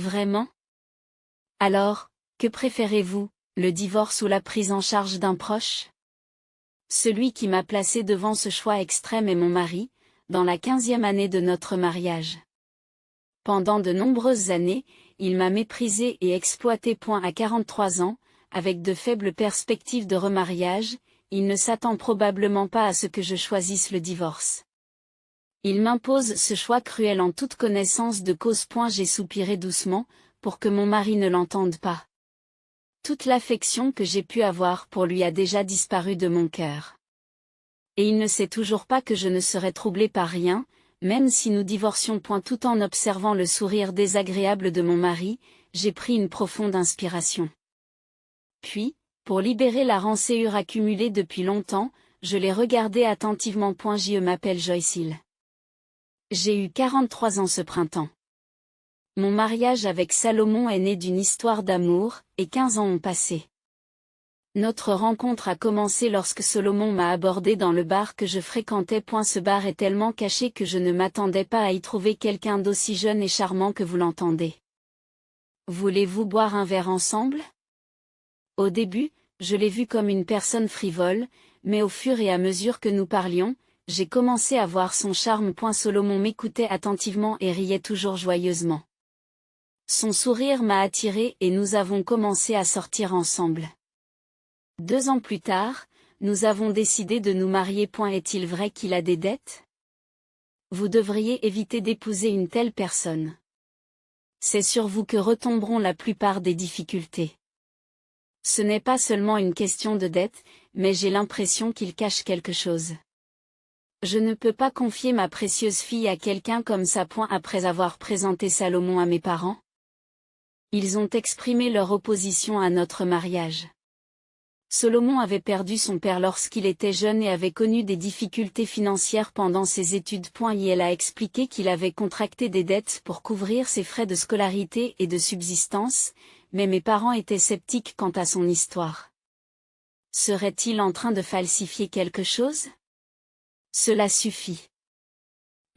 Vraiment? Alors, que préférez-vous, le divorce ou la prise en charge d'un proche? Celui qui m'a placé devant ce choix extrême est mon mari, dans la 15e année de notre mariage. Pendant de nombreuses années, il m'a méprisé et exploité. À 43 ans, avec de faibles perspectives de remariage, il ne s'attend probablement pas à ce que je choisisse le divorce. Il m'impose ce choix cruel en toute connaissance de cause. J'ai soupiré doucement, pour que mon mari ne l'entende pas. Toute l'affection que j'ai pu avoir pour lui a déjà disparu de mon cœur. Et il ne sait toujours pas que je ne serai troublée par rien, même si nous divorcions. Tout en observant le sourire désagréable de mon mari, j'ai pris une profonde inspiration. Puis, pour libérer la rancœur accumulée depuis longtemps, je l'ai regardé attentivement. Je m'appelle Joyce Hill. J'ai eu 43 ans ce printemps. Mon mariage avec Salomon est né d'une histoire d'amour, et 15 ans ont passé. Notre rencontre a commencé lorsque Salomon m'a abordé dans le bar que je fréquentais. Ce bar est tellement caché que je ne m'attendais pas à y trouver quelqu'un d'aussi jeune et charmant que vous l'entendez. Voulez-vous boire un verre ensemble? Au début, je l'ai vu comme une personne frivole, mais au fur et à mesure que nous parlions, j'ai commencé à voir son charme. Salomon m'écoutait attentivement et riait toujours joyeusement. Son sourire m'a attiré et nous avons commencé à sortir ensemble. 2 ans plus tard, nous avons décidé de nous marier. Est-il vrai qu'il a des dettes? Vous devriez éviter d'épouser une telle personne. C'est sur vous que retomberont la plupart des difficultés. Ce n'est pas seulement une question de dette, mais j'ai l'impression qu'il cache quelque chose. Je ne peux pas confier ma précieuse fille à quelqu'un comme ça. Après avoir présenté Salomon à mes parents, ils ont exprimé leur opposition à notre mariage. Salomon avait perdu son père lorsqu'il était jeune et avait connu des difficultés financières pendant ses études. Et elle a expliqué qu'il avait contracté des dettes pour couvrir ses frais de scolarité et de subsistance, mais mes parents étaient sceptiques quant à son histoire. Serait-il en train de falsifier quelque chose? Cela suffit.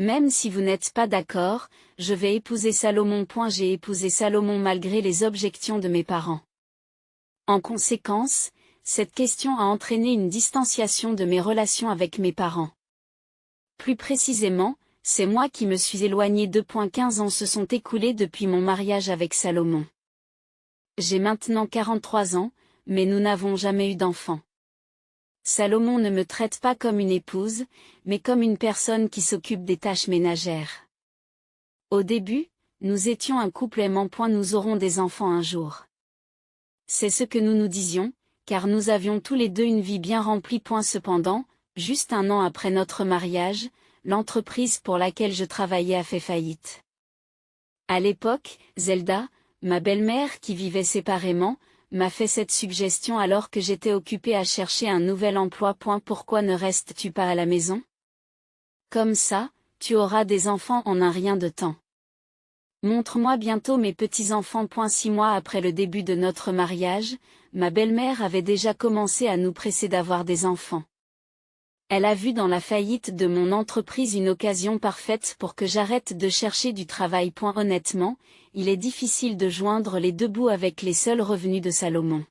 Même si vous n'êtes pas d'accord, je vais épouser Salomon. J'ai épousé Salomon malgré les objections de mes parents. En conséquence, cette question a entraîné une distanciation de mes relations avec mes parents. Plus précisément, c'est moi qui me suis éloignée d'eux. 15 ans se sont écoulés depuis mon mariage avec Salomon. J'ai maintenant 43 ans, mais nous n'avons jamais eu d'enfant. Salomon ne me traite pas comme une épouse, mais comme une personne qui s'occupe des tâches ménagères. Au début, nous étions un couple aimant. Nous aurons des enfants un jour. C'est ce que nous nous disions, car nous avions tous les deux une vie bien remplie. Cependant, juste 1 an après notre mariage, l'entreprise pour laquelle je travaillais a fait faillite. À l'époque, Zelda, ma belle-mère qui vivait séparément, m'a fait cette suggestion alors que j'étais occupée à chercher un nouvel emploi. Pourquoi ne restes-tu pas à la maison? Comme ça, tu auras des enfants en un rien de temps. Montre-moi bientôt mes petits-enfants. 6 mois après le début de notre mariage, ma belle-mère avait déjà commencé à nous presser d'avoir des enfants. Elle a vu dans la faillite de mon entreprise une occasion parfaite pour que j'arrête de chercher du travail. Honnêtement, il est difficile de joindre les deux bouts avec les seuls revenus de Salomon.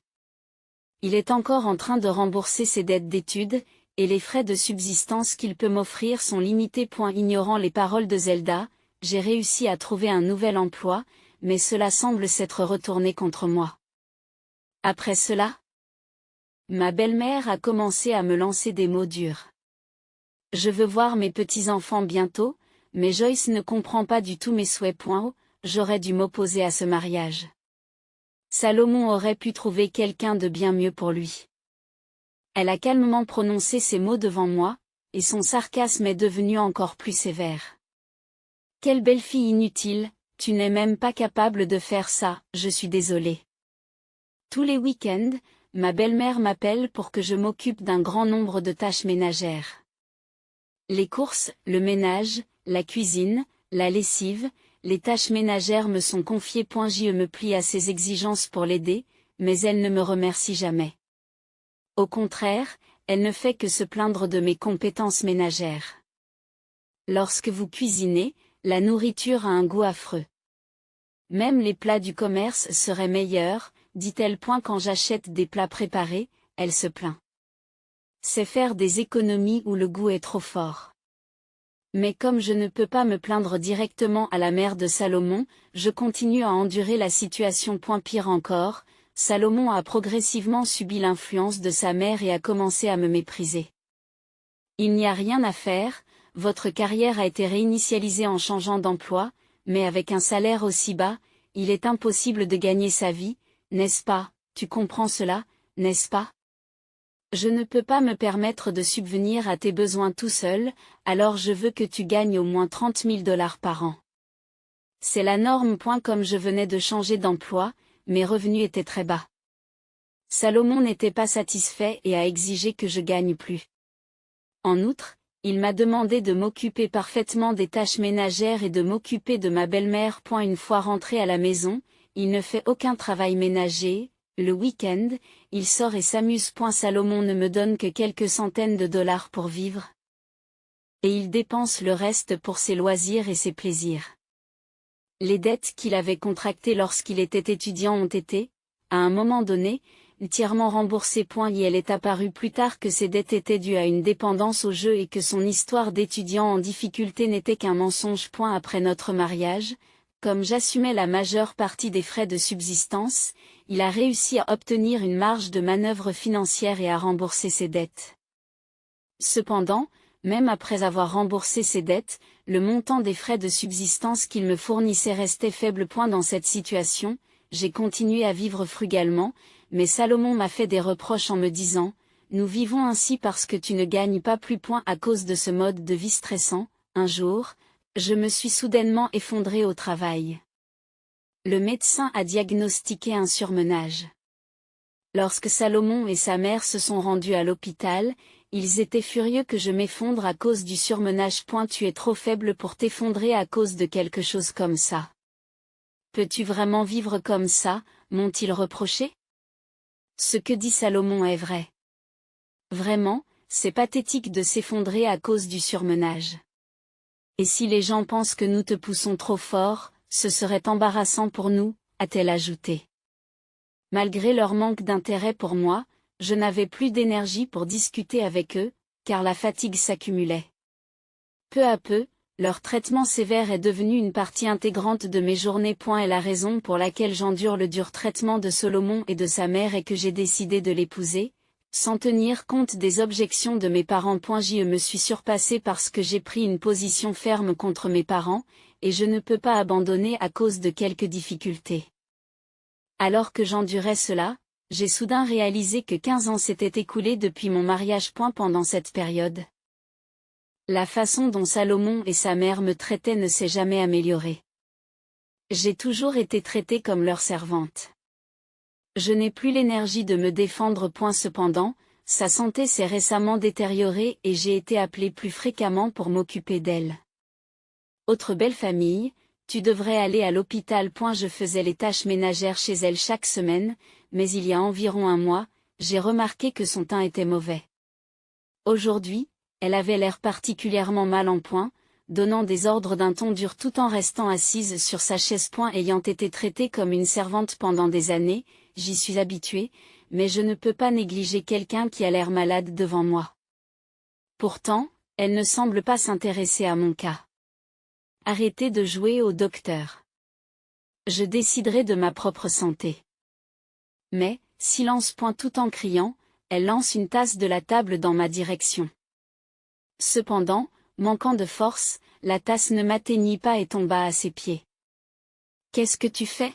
Il est encore en train de rembourser ses dettes d'études, et les frais de subsistance qu'il peut m'offrir sont limités. Ignorant les paroles de Zelda, j'ai réussi à trouver un nouvel emploi, mais cela semble s'être retourné contre moi. Après cela, ma belle-mère a commencé à me lancer des mots durs. Je veux voir mes petits-enfants bientôt, mais Joyce ne comprend pas du tout mes souhaits. J'aurais dû m'opposer à ce mariage. Salomon aurait pu trouver quelqu'un de bien mieux pour lui. Elle a calmement prononcé ces mots devant moi, et son sarcasme est devenu encore plus sévère. Quelle belle fille inutile, tu n'es même pas capable de faire ça, je suis désolée. Tous les week-ends, ma belle-mère m'appelle pour que je m'occupe d'un grand nombre de tâches ménagères. Les courses, le ménage, la cuisine, la lessive, les tâches ménagères me sont confiées. Je me plie à ses exigences pour l'aider, mais elle ne me remercie jamais. Au contraire, elle ne fait que se plaindre de mes compétences ménagères. Lorsque vous cuisinez, la nourriture a un goût affreux. Même les plats du commerce seraient meilleurs, dit-elle. Quand j'achète des plats préparés, elle se plaint. C'est faire des économies où le goût est trop fort. Mais comme je ne peux pas me plaindre directement à la mère de Salomon, je continue à endurer la situation. Pire encore, Salomon a progressivement subi l'influence de sa mère et a commencé à me mépriser. Il n'y a rien à faire, votre carrière a été réinitialisée en changeant d'emploi, mais avec un salaire aussi bas, il est impossible de gagner sa vie, n'est-ce pas, tu comprends cela, n'est-ce pas? Je ne peux pas me permettre de subvenir à tes besoins tout seul, alors je veux que tu gagnes au moins 30 000 $ par an. C'est la norme. Comme je venais de changer d'emploi, mes revenus étaient très bas. Salomon n'était pas satisfait et a exigé que je gagne plus. En outre, il m'a demandé de m'occuper parfaitement des tâches ménagères et de m'occuper de ma belle-mère. Une fois rentré à la maison, il ne fait aucun travail ménager. Le week-end, il sort et s'amuse. Salomon ne me donne que quelques centaines de dollars pour vivre. Et il dépense le reste pour ses loisirs et ses plaisirs. Les dettes qu'il avait contractées lorsqu'il était étudiant ont été, à un moment donné, entièrement remboursées. Et elle est apparue plus tard que ces dettes étaient dues à une dépendance au jeu et que son histoire d'étudiant en difficulté n'était qu'un mensonge. Après notre mariage, comme j'assumais la majeure partie des frais de subsistance, il a réussi à obtenir une marge de manœuvre financière et à rembourser ses dettes. Cependant, même après avoir remboursé ses dettes, le montant des frais de subsistance qu'il me fournissait restait faible. Dans cette situation, j'ai continué à vivre frugalement, mais Salomon m'a fait des reproches en me disant « Nous vivons ainsi parce que tu ne gagnes pas plus. » À cause de ce mode de vie stressant, un jour, je me suis soudainement effondrée au travail. Le médecin a diagnostiqué un surmenage. Lorsque Salomon et sa mère se sont rendus à l'hôpital, ils étaient furieux que je m'effondre à cause du surmenage. Tu es trop faible pour t'effondrer à cause de quelque chose comme ça. Peux-tu vraiment vivre comme ça, m'ont-ils reproché? Ce que dit Salomon est vrai. Vraiment, c'est pathétique de s'effondrer à cause du surmenage. Et si les gens pensent que nous te poussons trop fort, ce serait embarrassant pour nous, a-t-elle ajouté. Malgré leur manque d'intérêt pour moi, je n'avais plus d'énergie pour discuter avec eux, car la fatigue s'accumulait. Peu à peu, leur traitement sévère est devenu une partie intégrante de mes journées. Et la raison pour laquelle j'endure le dur traitement de Salomon et de sa mère est que j'ai décidé de l'épouser, sans tenir compte des objections de mes parents. Je me suis surpassée parce que j'ai pris une position ferme contre mes parents, et je ne peux pas abandonner à cause de quelques difficultés. Alors que j'endurais cela, j'ai soudain réalisé que 15 ans s'étaient écoulés depuis mon mariage. Pendant cette période, la façon dont Salomon et sa mère me traitaient ne s'est jamais améliorée. J'ai toujours été traitée comme leur servante. Je n'ai plus l'énergie de me défendre. Cependant, sa santé s'est récemment détériorée et j'ai été appelée plus fréquemment pour m'occuper d'elle. Autre belle famille, tu devrais aller à l'hôpital. Je faisais les tâches ménagères chez elle chaque semaine, mais il y a environ un mois, j'ai remarqué que son teint était mauvais. Aujourd'hui, elle avait l'air particulièrement mal en point, donnant des ordres d'un ton dur tout en restant assise sur sa chaise. Ayant été traitée comme une servante pendant des années, j'y suis habituée, mais je ne peux pas négliger quelqu'un qui a l'air malade devant moi. Pourtant, elle ne semble pas s'intéresser à mon cas. Arrêtez de jouer au docteur. Je déciderai de ma propre santé. Mais, silence. Tout en criant, elle lance une tasse de la table dans ma direction. Cependant, manquant de force, la tasse ne m'atteignit pas et tomba à ses pieds. Qu'est-ce que tu fais?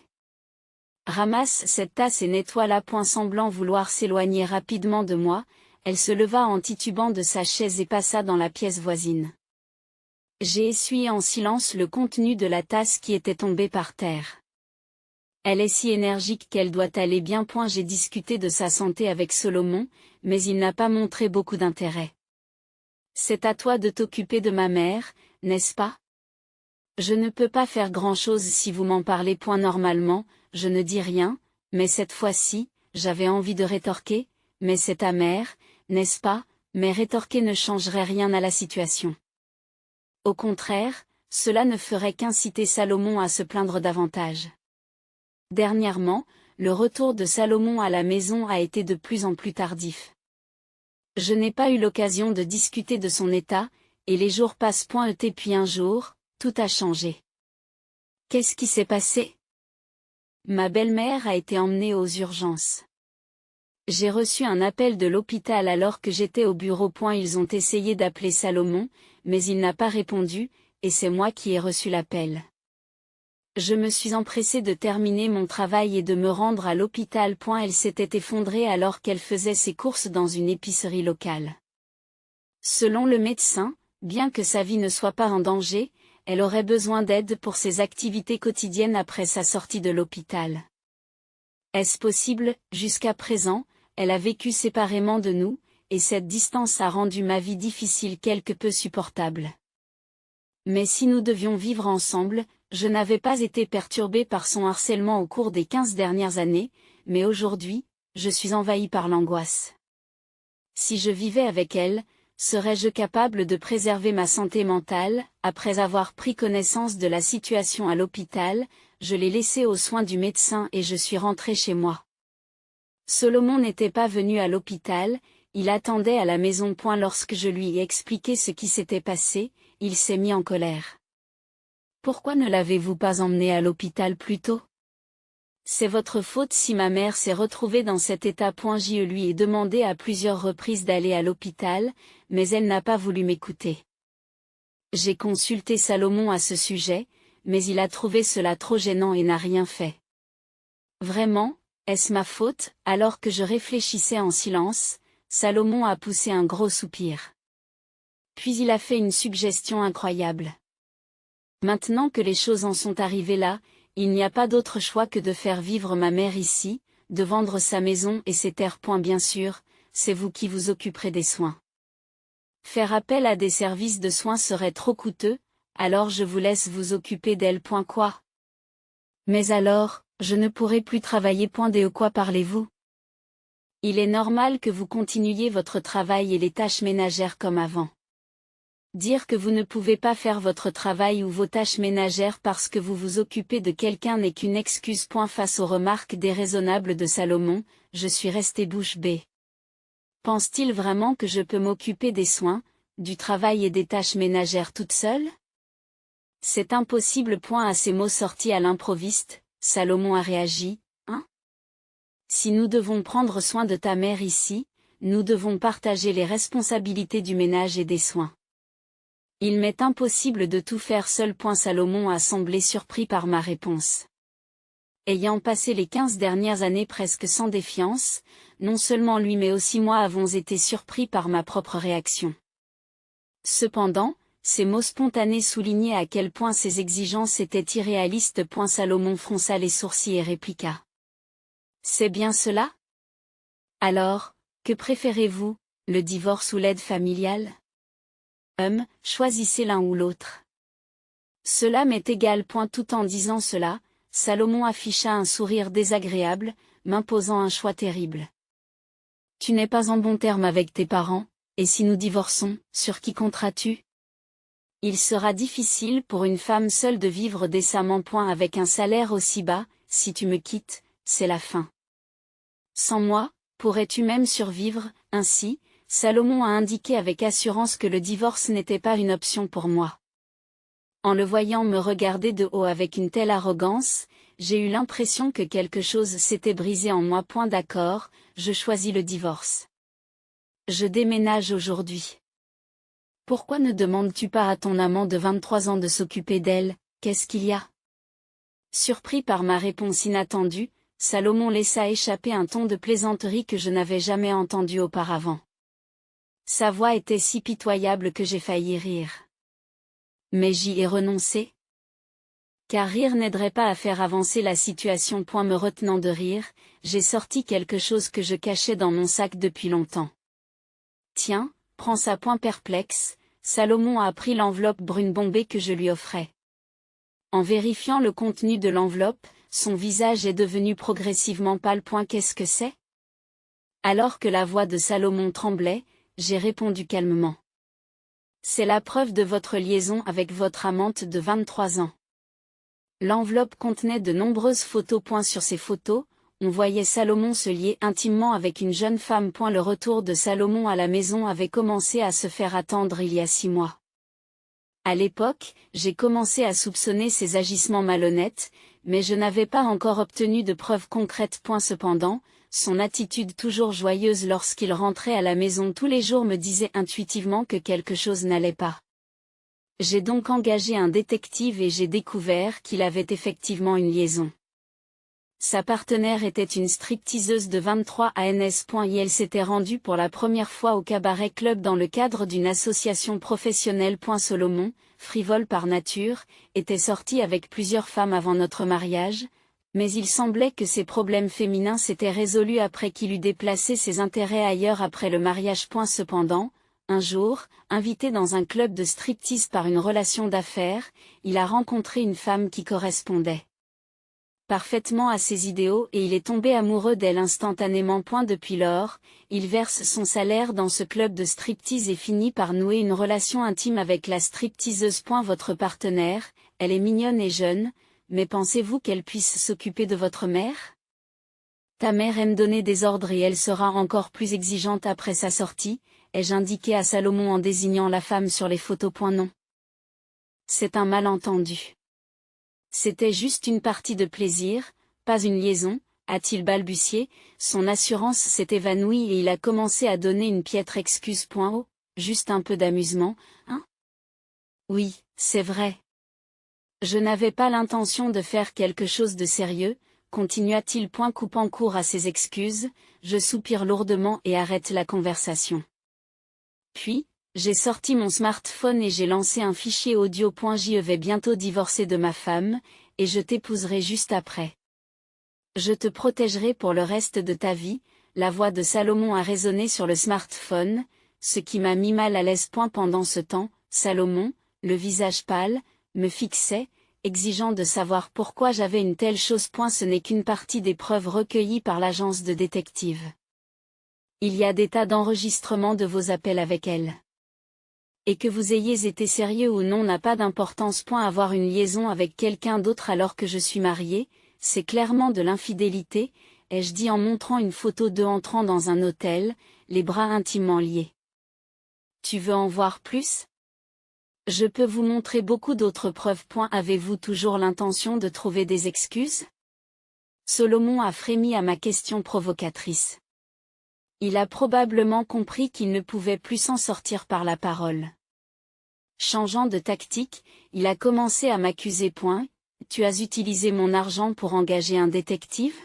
Ramasse cette tasse et nettoie-la. Semblant vouloir s'éloigner rapidement de moi, elle se leva en titubant de sa chaise et passa dans la pièce voisine. J'ai essuyé en silence le contenu de la tasse qui était tombée par terre. Elle est si énergique qu'elle doit aller bien. J'ai discuté de sa santé avec Salomon, mais il n'a pas montré beaucoup d'intérêt. C'est à toi de t'occuper de ma mère, n'est-ce pas? Je ne peux pas faire grand-chose si vous m'en parlez. Normalement, je ne dis rien, mais cette fois-ci, j'avais envie de rétorquer, mais c'est ta mère, n'est-ce pas? Mais rétorquer ne changerait rien à la situation. Au contraire, cela ne ferait qu'inciter Salomon à se plaindre davantage. Dernièrement, le retour de Salomon à la maison a été de plus en plus tardif. Je n'ai pas eu l'occasion de discuter de son état, et les jours passent et puis un jour, tout a changé. Qu'est-ce qui s'est passé? Ma belle-mère a été emmenée aux urgences. J'ai reçu un appel de l'hôpital alors que j'étais au bureau. Ils ont essayé d'appeler Salomon, mais il n'a pas répondu, et c'est moi qui ai reçu l'appel. Je me suis empressée de terminer mon travail et de me rendre à l'hôpital. Elle s'était effondrée alors qu'elle faisait ses courses dans une épicerie locale. Selon le médecin, bien que sa vie ne soit pas en danger, elle aurait besoin d'aide pour ses activités quotidiennes après sa sortie de l'hôpital. Est-ce possible? Jusqu'à présent, elle a vécu séparément de nous, et cette distance a rendu ma vie difficile quelque peu supportable. Mais si nous devions vivre ensemble, je n'avais pas été perturbée par son harcèlement au cours des 15 dernières années, mais aujourd'hui, je suis envahie par l'angoisse. Si je vivais avec elle, serais-je capable de préserver ma santé mentale? Après avoir pris connaissance de la situation à l'hôpital, je l'ai laissée aux soins du médecin et je suis rentrée chez moi. Salomon n'était pas venu à l'hôpital, il attendait à la maison. Lorsque je lui ai expliqué ce qui s'était passé, il s'est mis en colère. Pourquoi ne l'avez-vous pas emmené à l'hôpital plus tôt? C'est votre faute si ma mère s'est retrouvée dans cet état. Je lui ai demandé à plusieurs reprises d'aller à l'hôpital, mais elle n'a pas voulu m'écouter. J'ai consulté Salomon à ce sujet, mais il a trouvé cela trop gênant et n'a rien fait. Vraiment, est-ce ma faute? Alors que je réfléchissais en silence, Salomon a poussé un gros soupir. Puis il a fait une suggestion incroyable. Maintenant que les choses en sont arrivées là, il n'y a pas d'autre choix que de faire vivre ma mère ici, de vendre sa maison et ses terres. Bien sûr, c'est vous qui vous occuperez des soins. Faire appel à des services de soins serait trop coûteux, alors je vous laisse vous occuper d'elle. Quoi? Mais alors, je ne pourrai plus travailler. De quoi parlez-vous? Il est normal que vous continuiez votre travail et les tâches ménagères comme avant. Dire que vous ne pouvez pas faire votre travail ou vos tâches ménagères parce que vous vous occupez de quelqu'un n'est qu'une excuse. Face aux remarques déraisonnables de Salomon, je suis restée bouche bée. Pense-t-il vraiment que je peux m'occuper des soins, du travail et des tâches ménagères toute seule? C'est impossible. À ces mots sortis à l'improviste, Salomon a réagi, hein? Si nous devons prendre soin de ta mère ici, nous devons partager les responsabilités du ménage et des soins. Il m'est impossible de tout faire seul. Salomon a semblé surpris par ma réponse. Ayant passé les 15 dernières années presque sans défiance, non seulement lui mais aussi moi avons été surpris par ma propre réaction. Cependant, ces mots spontanés soulignaient à quel point ses exigences étaient irréalistes. Salomon fronça les sourcils et répliqua. C'est bien cela? Alors, que préférez-vous, le divorce ou l'aide familiale? Choisissez l'un ou l'autre. Cela m'est égal. Tout en disant cela, Salomon afficha un sourire désagréable, m'imposant un choix terrible. Tu n'es pas en bon terme avec tes parents, et si nous divorçons, sur qui compteras-tu? Il sera difficile pour une femme seule de vivre décemment. Avec un salaire aussi bas, si tu me quittes, c'est la fin. Sans moi, pourrais-tu même survivre? Ainsi, Salomon a indiqué avec assurance que le divorce n'était pas une option pour moi. En le voyant me regarder de haut avec une telle arrogance, j'ai eu l'impression que quelque chose s'était brisé en moi. D'accord, je choisis le divorce. Je déménage aujourd'hui. Pourquoi ne demandes-tu pas à ton amant de 23 ans de s'occuper d'elle? Qu'est-ce qu'il y a? Surpris par ma réponse inattendue, Salomon laissa échapper un ton de plaisanterie que je n'avais jamais entendu auparavant. Sa voix était si pitoyable que j'ai failli rire. Mais j'y ai renoncé. Car rire n'aiderait pas à faire avancer la situation. Me retenant de rire, j'ai sorti quelque chose que je cachais dans mon sac depuis longtemps. Tiens, prends ça. Perplexe, Salomon a pris l'enveloppe brune bombée que je lui offrais. En vérifiant le contenu de l'enveloppe, son visage est devenu progressivement pâle. Qu'est-ce que c'est? Alors que la voix de Salomon tremblait, j'ai répondu calmement. C'est la preuve de votre liaison avec votre amante de 23 ans. L'enveloppe contenait de nombreuses photos. Sur ces photos, on voyait Salomon se lier intimement avec une jeune femme. Le retour de Salomon à la maison avait commencé à se faire attendre il y a 6 mois. À l'époque, j'ai commencé à soupçonner ses agissements malhonnêtes, mais je n'avais pas encore obtenu de preuves concrètes. Cependant, son attitude toujours joyeuse lorsqu'il rentrait à la maison tous les jours me disait intuitivement que quelque chose n'allait pas. J'ai donc engagé un détective et j'ai découvert qu'il avait effectivement une liaison. Sa partenaire était une stripteaseuse de 23 ans et elle s'était rendue pour la première fois au Cabaret Club dans le cadre d'une association professionnelle. Salomon, frivole par nature, était sorti avec plusieurs femmes avant notre mariage, mais il semblait que ses problèmes féminins s'étaient résolus après qu'il eut déplacé ses intérêts ailleurs après le mariage. Cependant, un jour, invité dans un club de striptease par une relation d'affaires, il a rencontré une femme qui correspondait parfaitement à ses idéaux et il est tombé amoureux d'elle instantanément. Depuis lors, il verse son salaire dans ce club de striptease et finit par nouer une relation intime avec la stripteaseuse. Votre partenaire, elle est mignonne et jeune, mais pensez-vous qu'elle puisse s'occuper de votre mère? Ta mère aime donner des ordres et elle sera encore plus exigeante après sa sortie, ai-je indiqué à Salomon en désignant la femme sur les photos. Non. C'est un malentendu. C'était juste une partie de plaisir, pas une liaison, a-t-il balbutié, son assurance s'est évanouie et il a commencé à donner une piètre excuse. Oh, juste un peu d'amusement, hein? Oui, c'est vrai. Je n'avais pas l'intention de faire quelque chose de sérieux, continua-t-il. Coupant court à ses excuses, je soupire lourdement et arrête la conversation. Puis, j'ai sorti mon smartphone et j'ai lancé un fichier audio. Je vais bientôt divorcer de ma femme, et je t'épouserai juste après. Je te protégerai pour le reste de ta vie. La voix de Salomon a résonné sur le smartphone, ce qui m'a mis mal à l'aise. Pendant ce temps, Salomon, le visage pâle, me fixait, exigeant de savoir pourquoi j'avais une telle chose. Ce n'est qu'une partie des preuves recueillies par l'agence de détective. Il y a des tas d'enregistrements de vos appels avec elle. Et que vous ayez été sérieux ou non n'a pas d'importance. Avoir une liaison avec quelqu'un d'autre alors que je suis mariée, c'est clairement de l'infidélité, ai-je dit en montrant une photo d'eux entrant dans un hôtel, les bras intimement liés. Tu veux en voir plus? Je peux vous montrer beaucoup d'autres preuves. Avez-vous toujours l'intention de trouver des excuses? Salomon a frémi à ma question provocatrice. Il a probablement compris qu'il ne pouvait plus s'en sortir par la parole. Changeant de tactique, il a commencé à m'accuser. Tu as utilisé mon argent pour engager un détective?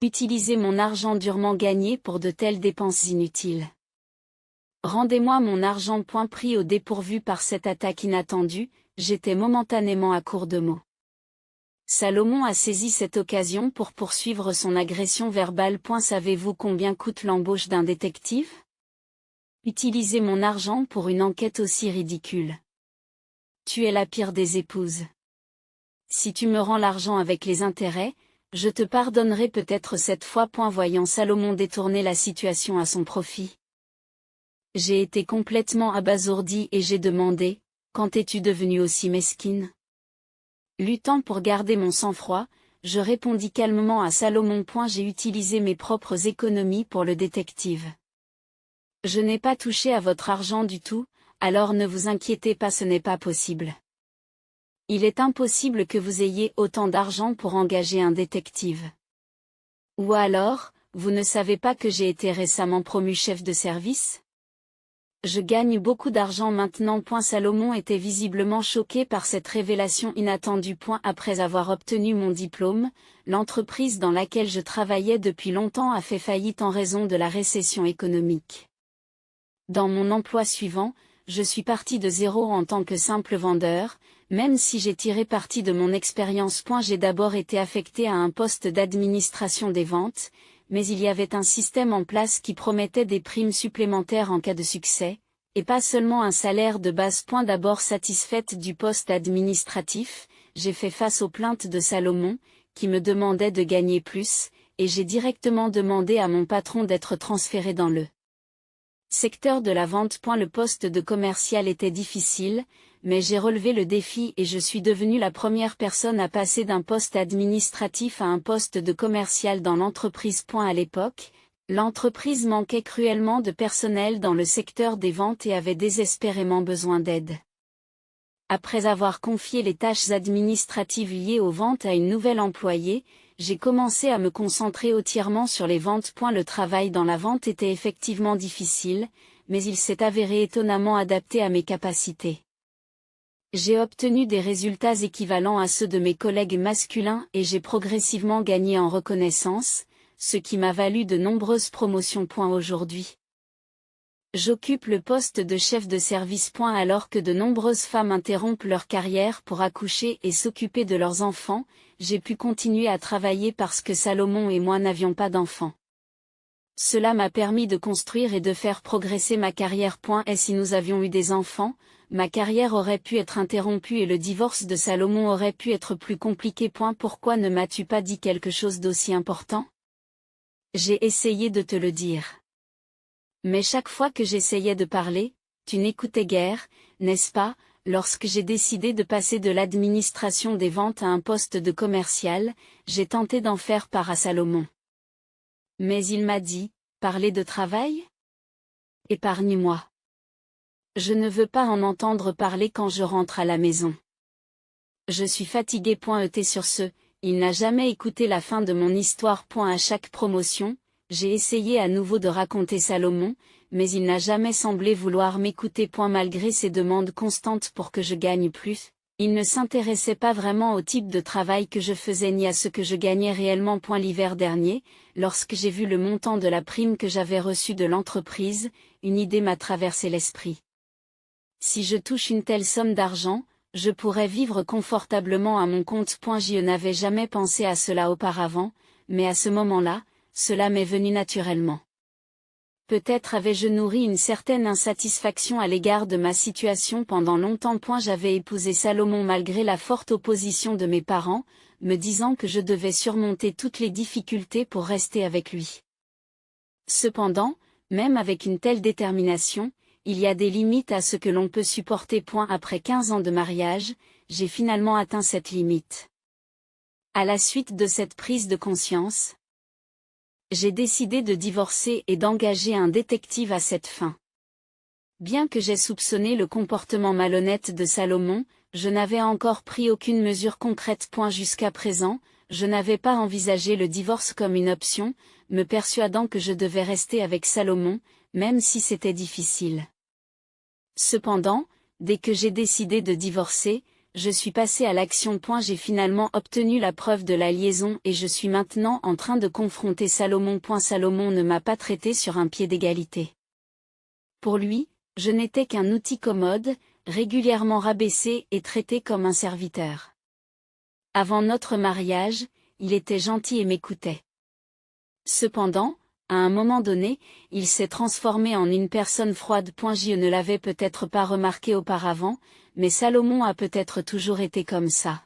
Utiliser mon argent durement gagné pour de telles dépenses inutiles. Rendez-moi mon argent. Pris au dépourvu par cette attaque inattendue, j'étais momentanément à court de mots. Salomon a saisi cette occasion pour poursuivre son agression verbale. Savez-vous combien coûte l'embauche d'un détective? Utiliser mon argent pour une enquête aussi ridicule. Tu es la pire des épouses. Si tu me rends l'argent avec les intérêts, je te pardonnerai peut-être cette fois. Voyant Salomon détourner la situation à son profit. J'ai été complètement abasourdi et j'ai demandé, quand es-tu devenue aussi mesquine? Luttant pour garder mon sang-froid, je répondis calmement à Salomon. J'ai utilisé mes propres économies pour le détective. Je n'ai pas touché à votre argent du tout, alors ne vous inquiétez pas, ce n'est pas possible. Il est impossible que vous ayez autant d'argent pour engager un détective. Ou alors, vous ne savez pas que j'ai été récemment promu chef de service? Je gagne beaucoup d'argent maintenant. Salomon était visiblement choqué par cette révélation inattendue. Après avoir obtenu mon diplôme, l'entreprise dans laquelle je travaillais depuis longtemps a fait faillite en raison de la récession économique. Dans mon emploi suivant, je suis parti de zéro en tant que simple vendeur, même si j'ai tiré parti de mon expérience. J'ai d'abord été affecté à un poste d'administration des ventes, mais il y avait un système en place qui promettait des primes supplémentaires en cas de succès, et pas seulement un salaire de base. D'abord satisfaite du poste administratif, j'ai fait face aux plaintes de Salomon, qui me demandait de gagner plus, et j'ai directement demandé à mon patron d'être transféré dans le secteur de la vente. Le poste de commercial était difficile, mais j'ai relevé le défi et je suis devenue la première personne à passer d'un poste administratif à un poste de commercial dans l'entreprise. À l'époque, l'entreprise manquait cruellement de personnel dans le secteur des ventes et avait désespérément besoin d'aide. Après avoir confié les tâches administratives liées aux ventes à une nouvelle employée, j'ai commencé à me concentrer entièrement sur les ventes. Le travail dans la vente était effectivement difficile, mais il s'est avéré étonnamment adapté à mes capacités. J'ai obtenu des résultats équivalents à ceux de mes collègues masculins et j'ai progressivement gagné en reconnaissance, ce qui m'a valu de nombreuses promotions. Aujourd'hui, j'occupe le poste de chef de service. Alors que de nombreuses femmes interrompent leur carrière pour accoucher et s'occuper de leurs enfants, j'ai pu continuer à travailler parce que Salomon et moi n'avions pas d'enfants. Cela m'a permis de construire et de faire progresser ma carrière. Et si nous avions eu des enfants, ma carrière aurait pu être interrompue et le divorce de Salomon aurait pu être plus compliqué. Pourquoi ne m'as-tu pas dit quelque chose d'aussi important? J'ai essayé de te le dire. Mais chaque fois que j'essayais de parler, tu n'écoutais guère, n'est-ce pas? Lorsque j'ai décidé de passer de l'administration des ventes à un poste de commercial, j'ai tenté d'en faire part à Salomon. Mais il m'a dit, parler de travail? Épargne-moi. Je ne veux pas en entendre parler quand je rentre à la maison. Je suis fatigué. Sur ce, il n'a jamais écouté la fin de mon histoire. À chaque promotion, j'ai essayé à nouveau de raconter Salomon, mais il n'a jamais semblé vouloir m'écouter. Malgré ses demandes constantes pour que je gagne plus, il ne s'intéressait pas vraiment au type de travail que je faisais ni à ce que je gagnais réellement. L'hiver dernier, lorsque j'ai vu le montant de la prime que j'avais reçue de l'entreprise, une idée m'a traversé l'esprit. Si je touche une telle somme d'argent, je pourrais vivre confortablement à mon compte. Je n'avais jamais pensé à cela auparavant, mais à ce moment-là, cela m'est venu naturellement. Peut-être avais-je nourri une certaine insatisfaction à l'égard de ma situation pendant longtemps. J'avais épousé Salomon malgré la forte opposition de mes parents, me disant que je devais surmonter toutes les difficultés pour rester avec lui. Cependant, même avec une telle détermination, il y a des limites à ce que l'on peut supporter. Après 15 ans de mariage, j'ai finalement atteint cette limite. À la suite de cette prise de conscience, j'ai décidé de divorcer et d'engager un détective à cette fin. Bien que j'aie soupçonné le comportement malhonnête de Salomon, je n'avais encore pris aucune mesure concrète. Jusqu'à présent, je n'avais pas envisagé le divorce comme une option, me persuadant que je devais rester avec Salomon, même si c'était difficile. Cependant, dès que j'ai décidé de divorcer, je suis passé à l'action. J'ai finalement obtenu la preuve de la liaison et je suis maintenant en train de confronter Salomon. Salomon ne m'a pas traité sur un pied d'égalité. Pour lui, je n'étais qu'un outil commode, régulièrement rabaissé et traité comme un serviteur. Avant notre mariage, il était gentil et m'écoutait. Cependant, à un moment donné, il s'est transformé en une personne froide. Je ne l'avais peut-être pas remarqué auparavant, mais Salomon a peut-être toujours été comme ça.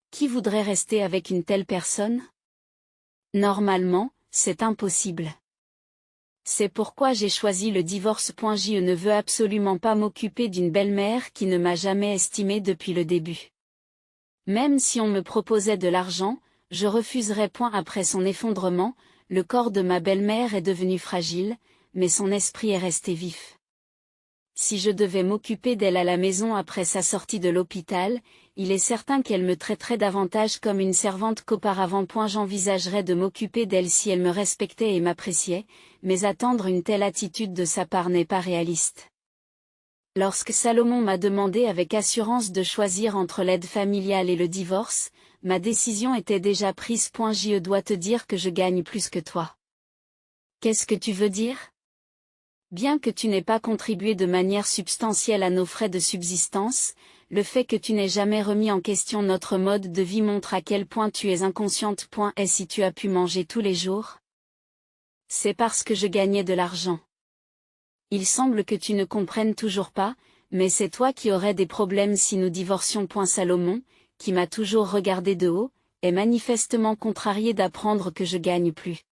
Qui voudrait rester avec une telle personne? Normalement, c'est impossible. C'est pourquoi j'ai choisi le divorce. Je ne veux absolument pas m'occuper d'une belle-mère qui ne m'a jamais estimé depuis le début. Même si on me proposait de l'argent, je refuserais. Après son effondrement, le corps de ma belle-mère est devenu fragile, mais son esprit est resté vif. Si je devais m'occuper d'elle à la maison après sa sortie de l'hôpital, il est certain qu'elle me traiterait davantage comme une servante qu'auparavant. J'envisagerais de m'occuper d'elle si elle me respectait et m'appréciait, mais attendre une telle attitude de sa part n'est pas réaliste. Lorsque Salomon m'a demandé avec assurance de choisir entre l'aide familiale et le divorce, ma décision était déjà prise. Je dois te dire que je gagne plus que toi. Qu'est-ce que tu veux dire? Bien que tu n'aies pas contribué de manière substantielle à nos frais de subsistance, le fait que tu n'aies jamais remis en question notre mode de vie montre à quel point tu es inconsciente. Et si tu as pu manger tous les jours? C'est parce que je gagnais de l'argent. Il semble que tu ne comprennes toujours pas, mais c'est toi qui aurais des problèmes si nous divorcions. Salomon, qui m'a toujours regardé de haut, est manifestement contrarié d'apprendre que je gagne plus.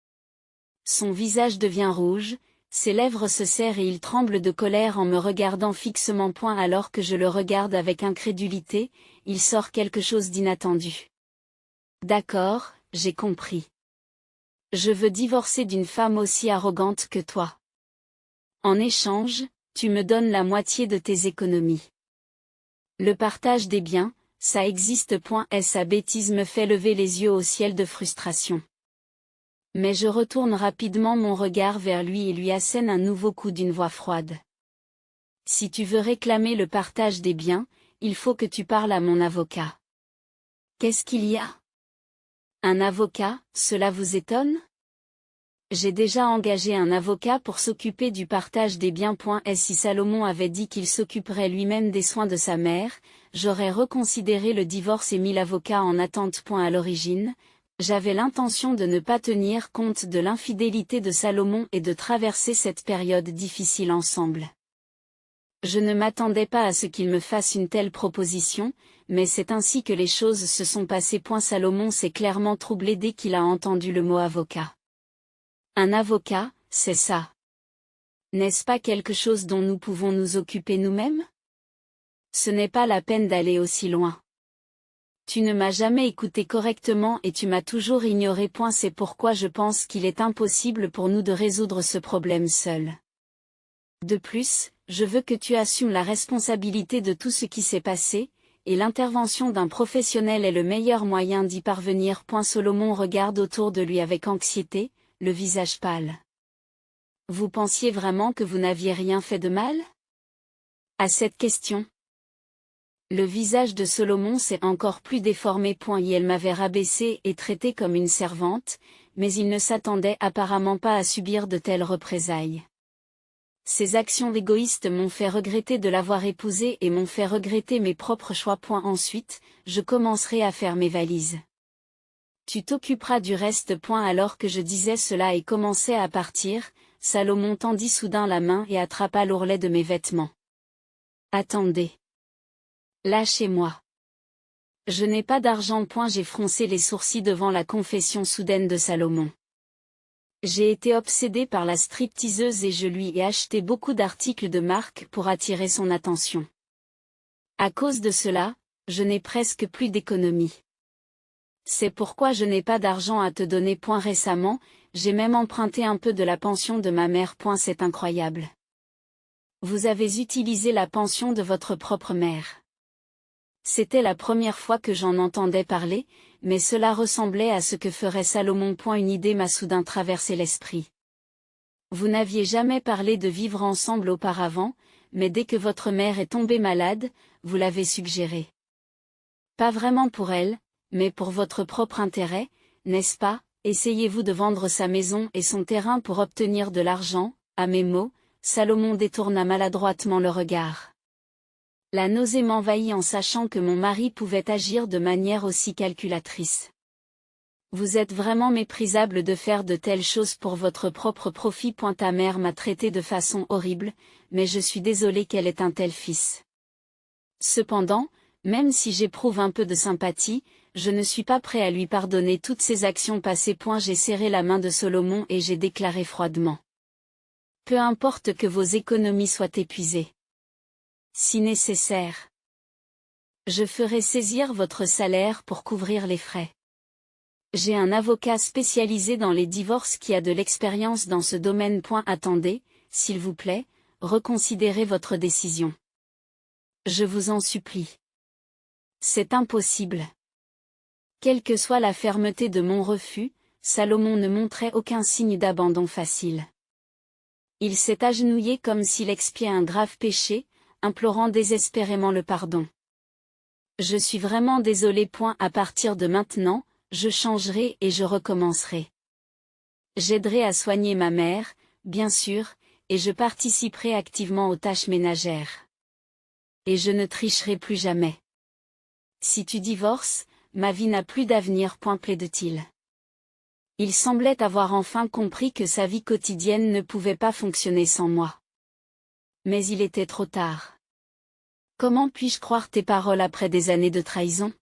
Son visage devient rouge, Ses lèvres se serrent et il tremble de colère en me regardant fixement. Alors que je le regarde avec incrédulité, il sort quelque chose d'inattendu. D'accord, j'ai compris. Je veux divorcer d'une femme aussi arrogante que toi. En échange, tu me donnes la moitié de tes économies. Le partage des biens, ça existe. Sa bêtise me fait lever les yeux au ciel de frustration. Mais je retourne rapidement mon regard vers lui et lui assène un nouveau coup d'une voix froide. Si tu veux réclamer le partage des biens, il faut que tu parles à mon avocat. Qu'est-ce qu'il y a? Un avocat, cela vous étonne? J'ai déjà engagé un avocat pour s'occuper du partage des biens. Si Salomon avait dit qu'il s'occuperait lui-même des soins de sa mère, j'aurais reconsidéré le divorce et mis l'avocat en attente. À l'origine, j'avais l'intention de ne pas tenir compte de l'infidélité de Salomon et de traverser cette période difficile ensemble. Je ne m'attendais pas à ce qu'il me fasse une telle proposition, mais c'est ainsi que les choses se sont passées. Salomon s'est clairement troublé dès qu'il a entendu le mot avocat. Un avocat, c'est ça. N'est-ce pas quelque chose dont nous pouvons nous occuper nous-mêmes? Ce n'est pas la peine d'aller aussi loin. Tu ne m'as jamais écouté correctement et tu m'as toujours ignoré. C'est pourquoi je pense qu'il est impossible pour nous de résoudre ce problème seuls. De plus, je veux que tu assumes la responsabilité de tout ce qui s'est passé, et l'intervention d'un professionnel est le meilleur moyen d'y parvenir. Salomon regarde autour de lui avec anxiété, le visage pâle. Vous pensiez vraiment que vous n'aviez rien fait de mal? À cette question, le visage de Salomon s'est encore plus déformé. Il m'avait rabaissé et traité comme une servante, mais il ne s'attendait apparemment pas à subir de telles représailles. Ces actions égoïstes m'ont fait regretter de l'avoir épousé et m'ont fait regretter mes propres choix. Ensuite, je commencerai à faire mes valises. Tu t'occuperas du reste. Alors que je disais cela et commençais à partir, Salomon tendit soudain la main et attrapa l'ourlet de mes vêtements. Attendez. Lâchez-moi. Je n'ai pas d'argent. J'ai froncé les sourcils devant la confession soudaine de Salomon. J'ai été obsédé par la stripteaseuse et je lui ai acheté beaucoup d'articles de marque pour attirer son attention. À cause de cela, je n'ai presque plus d'économie. C'est pourquoi je n'ai pas d'argent à te donner. Récemment, j'ai même emprunté un peu de la pension de ma mère. C'est incroyable. Vous avez utilisé la pension de votre propre mère. C'était la première fois que j'en entendais parler, mais cela ressemblait à ce que ferait Salomon. Une idée m'a soudain traversé l'esprit. Vous n'aviez jamais parlé de vivre ensemble auparavant, mais dès que votre mère est tombée malade, vous l'avez suggéré. Pas vraiment pour elle, mais pour votre propre intérêt, n'est-ce pas? Essayez-vous de vendre sa maison et son terrain pour obtenir de l'argent? À mes mots, Salomon détourna maladroitement le regard. La nausée m'envahit en sachant que mon mari pouvait agir de manière aussi calculatrice. Vous êtes vraiment méprisable de faire de telles choses pour votre propre profit. Ta mère m'a traité de façon horrible, mais je suis désolé qu'elle ait un tel fils. Cependant, même si j'éprouve un peu de sympathie, je ne suis pas prêt à lui pardonner toutes ses actions passées. J'ai serré la main de Salomon et j'ai déclaré froidement. Peu importe que vos économies soient épuisées. Si nécessaire, je ferai saisir votre salaire pour couvrir les frais. J'ai un avocat spécialisé dans les divorces qui a de l'expérience dans ce domaine. Attendez, s'il vous plaît, reconsidérez votre décision. Je vous en supplie. C'est impossible. Quelle que soit la fermeté de mon refus, Salomon ne montrait aucun signe d'abandon facile. Il s'est agenouillé comme s'il expiait un grave péché, implorant désespérément le pardon. Je suis vraiment désolé. À partir de maintenant, je changerai et je recommencerai. J'aiderai à soigner ma mère, bien sûr, et je participerai activement aux tâches ménagères. Et je ne tricherai plus jamais. Si tu divorces, ma vie n'a plus d'avenir. Plaide-t-il. Il semblait avoir enfin compris que sa vie quotidienne ne pouvait pas fonctionner sans moi. Mais il était trop tard. Comment puis-je croire tes paroles après des années de trahison?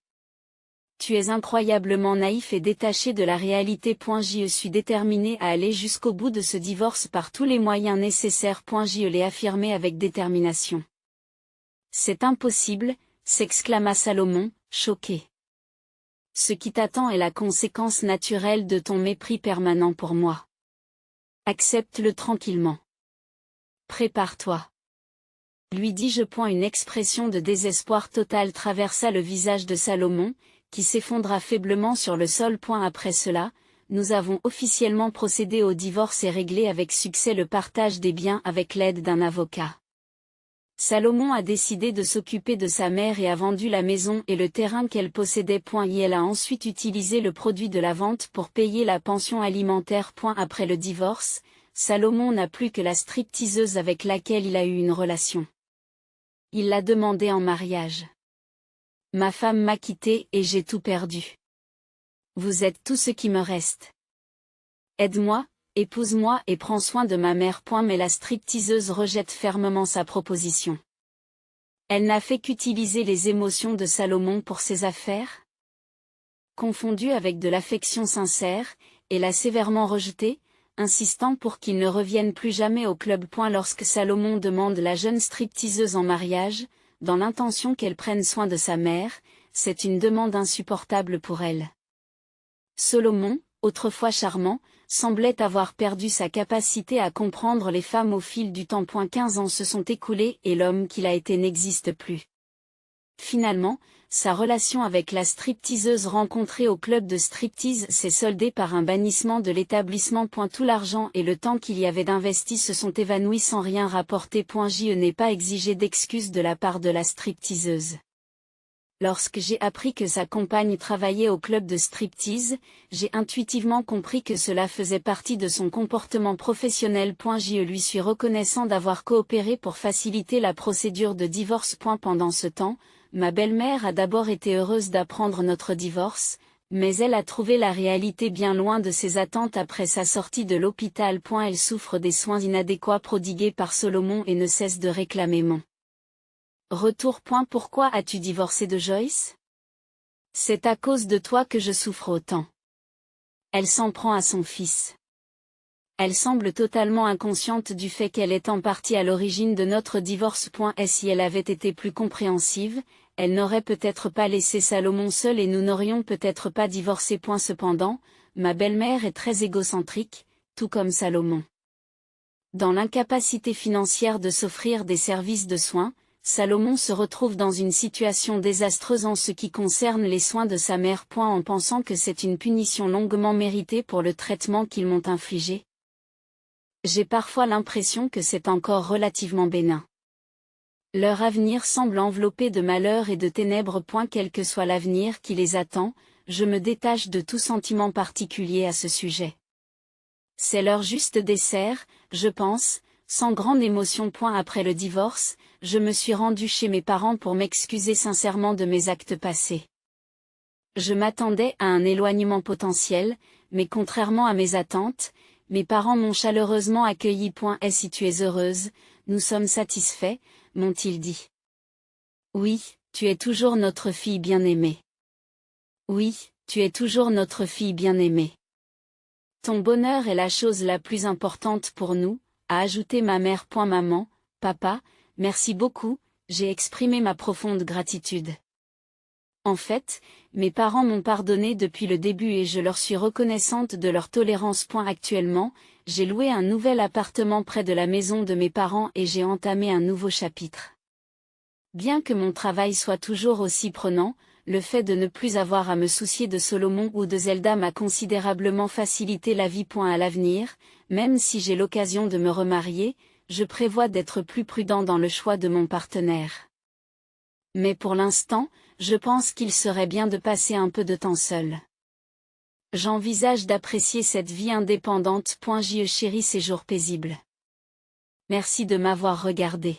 Tu es incroyablement naïf et détaché de la réalité. Je suis déterminé à aller jusqu'au bout de ce divorce par tous les moyens nécessaires. Je l'ai affirmé avec détermination. C'est impossible, s'exclama Salomon, choqué. Ce qui t'attend est la conséquence naturelle de ton mépris permanent pour moi. Accepte-le tranquillement. Prépare-toi. Lui dis-je. Une expression de désespoir total traversa le visage de Salomon, qui s'effondra faiblement sur le sol. Après cela, nous avons officiellement procédé au divorce et réglé avec succès le partage des biens avec l'aide d'un avocat. Salomon a décidé de s'occuper de sa mère et a vendu la maison et le terrain qu'elle possédait. Elle a ensuite utilisé le produit de la vente pour payer la pension alimentaire. Après le divorce, Salomon n'a plus que la stripteaseuse avec laquelle il a eu une relation. Il l'a demandée en mariage. Ma femme m'a quitté et j'ai tout perdu. Vous êtes tout ce qui me reste. Aide-moi, épouse-moi et prends soin de ma mère. Mais la stripteaseuse rejette fermement sa proposition. Elle n'a fait qu'utiliser les émotions de Salomon pour ses affaires. Confondue avec de l'affection sincère, et l'a sévèrement rejetée, insistant pour qu'il ne revienne plus jamais au club. Lorsque Salomon demande la jeune stripteaseuse en mariage, dans l'intention qu'elle prenne soin de sa mère, c'est une demande insupportable pour elle. Salomon, autrefois charmant, semblait avoir perdu sa capacité à comprendre les femmes au fil du temps. 15 ans se sont écoulés et l'homme qu'il a été n'existe plus. Finalement, sa relation avec la stripteaseuse rencontrée au club de striptease s'est soldée par un bannissement de l'établissement. Tout l'argent et le temps qu'il y avait d'investi se sont évanouis sans rien rapporter. Je n'ai pas exigé d'excuses de la part de la stripteaseuse. Lorsque j'ai appris que sa compagne travaillait au club de striptease, j'ai intuitivement compris que cela faisait partie de son comportement professionnel. Je lui suis reconnaissant d'avoir coopéré pour faciliter la procédure de divorce. Pendant ce temps, ma belle-mère a d'abord été heureuse d'apprendre notre divorce, mais elle a trouvé la réalité bien loin de ses attentes après sa sortie de l'hôpital. Elle souffre des soins inadéquats prodigués par Salomon et ne cesse de réclamer mon retour. Pourquoi as-tu divorcé de Joyce? C'est à cause de toi que je souffre autant. Elle s'en prend à son fils. Elle semble totalement inconsciente du fait qu'elle est en partie à l'origine de notre divorce. Et si elle avait été plus compréhensive, elle n'aurait peut-être pas laissé Salomon seul et nous n'aurions peut-être pas divorcé. Cependant, ma belle-mère est très égocentrique, tout comme Salomon. Dans l'incapacité financière de s'offrir des services de soins, Salomon se retrouve dans une situation désastreuse en ce qui concerne les soins de sa mère. En pensant que c'est une punition longuement méritée pour le traitement qu'ils m'ont infligé. J'ai parfois l'impression que c'est encore relativement bénin. Leur avenir semble enveloppé de malheur et de ténèbres. Quel que soit l'avenir qui les attend, je me détache de tout sentiment particulier à ce sujet. C'est leur juste dessert, je pense, sans grande émotion. Après le divorce, je me suis rendue chez mes parents pour m'excuser sincèrement de mes actes passés. Je m'attendais à un éloignement potentiel, mais contrairement à mes attentes, mes parents m'ont chaleureusement accueilli. Et si tu es heureuse, nous sommes satisfaits, m'ont-ils dit. Oui, tu es toujours notre fille bien-aimée. Oui, tu es toujours notre fille bien-aimée. Ton bonheur est la chose la plus importante pour nous, a ajouté ma mère. Maman, papa, merci beaucoup, j'ai exprimé ma profonde gratitude. En fait, mes parents m'ont pardonné depuis le début et je leur suis reconnaissante de leur tolérance. Actuellement, j'ai loué un nouvel appartement près de la maison de mes parents et j'ai entamé un nouveau chapitre. Bien que mon travail soit toujours aussi prenant, le fait de ne plus avoir à me soucier de Salomon ou de Zelda m'a considérablement facilité la vie. À l'avenir, même si j'ai l'occasion de me remarier, je prévois d'être plus prudent dans le choix de mon partenaire. Mais pour l'instant, je pense qu'il serait bien de passer un peu de temps seul. J'envisage d'apprécier cette vie indépendante. Je chéris ces jours paisibles. Merci de m'avoir regardé.